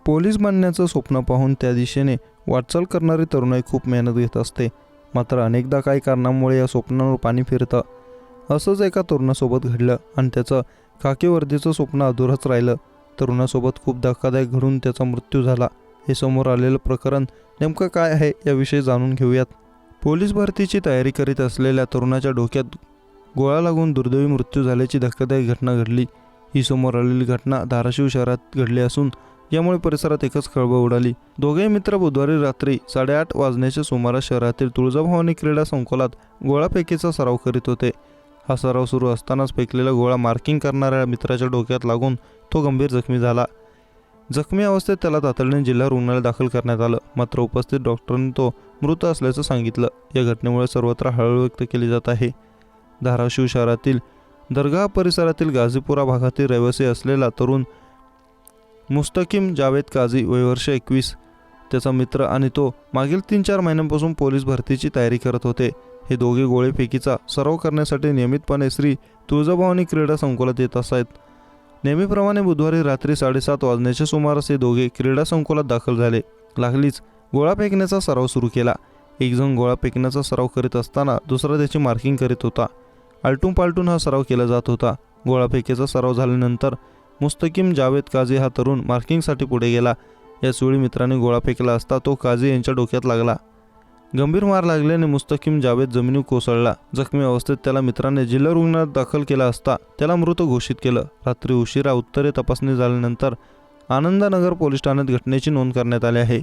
Police बनण्याचं स्वप्न पाहून त्या दिशेने वाटचाल करणारी तरुणाई खूप मेहनत घेत असते. मात्र अनेकदा काही कारणांमुळे या स्वप्नावर पाणी फिरतं. असंच एका तरुणासोबत घडलं आणि त्याचं खाकी वर्दीचं स्वप्न अधुरंच राहिलं. तरुणासोबत खूप धक्कादायक घडून त्याचा मृत्यू झाला. हे समोर आलेलं प्रकरण नेमकं काय आहे याविषयी जाणून घेऊयात. पोलीस भरतीची तयारी करीत असलेल्या तरुणाच्या डोक्यात गोळा लागून दुर्दैवी मृत्यू झाल्याची धक्कादायक घटना घडली. ही समोर आलेली घटना धाराशिव शहरात घडली असून यामुळे परिसरात एकच खळबळ उडाली. दोघेही मित्र बुधवारी रात्री 8:30 वाजण्याच्या सुमारास शहरातील तुळजाभवानी क्रीडा संकुलात गोळाफेकीचा सराव करीत होते. हा सराव सुरू असतानाच फेकलेला गोळा मार्किंग करणाऱ्या मित्राच्या डोक्यात लागून तो गंभीर जखमी झाला. जखमी अवस्थेत त्याला तातडीने जिल्हा रुग्णालयात दाखल करण्यात आलं. मात्र उपस्थित डॉक्टरांनी तो मृत असल्याचं सांगितलं. या घटनेमुळे सर्वत्र हळहळ व्यक्त केली जात आहे. धाराशिव शहरातील दर्गा परिसरातील गाझीपुरा भागातील रहिवासी असलेला तरुण मुस्तकीम जावेद काझी वय वर्ष 21 त्याचा मित्र आणि तो मागील 3-4 महिन्यांपासून पोलीस भरतीची तयारी करत होते. हे दोघे गोळीफेकीचा सराव करण्यासाठी नियमितपणे श्री तुळजाभवानी क्रीडा संकुलात येत असत. नेहमीप्रमाणे बुधवारी रात्री 7:30 वाजण्याच्या सुमारास हे दोघे क्रीडा संकुलात दाखल झाले. लागलीच गोळा फेकण्याचा सराव सुरू केला. एक जण गोळा फेकण्याचा सराव करीत असताना दुसरा त्याची मार्किंग करीत होता. आलटून पालटून हा सराव केला जात होता. गोळा फेकीचा सराव झाल्यानंतर मुस्तकीम जावेद काझी हा तरुण मार्किंगसाठी पुढे गेला. याच वेळी मित्राने गोळा फेकला असता तो काझी यांच्या डोक्यात लागला. गंभीर मार लागल्याने मुस्तकीम जावेद जमिनीवर कोसळला. जखमी अवस्थेत त्याला मित्राने जिल्हा रुग्णालयात दाखल केला असता त्याला मृत घोषित केलं. रात्री उशिरा उत्तरे तपासणी झाल्यानंतर आनंदनगर पोलीस ठाण्यात घटनेची नोंद करण्यात आली आहे.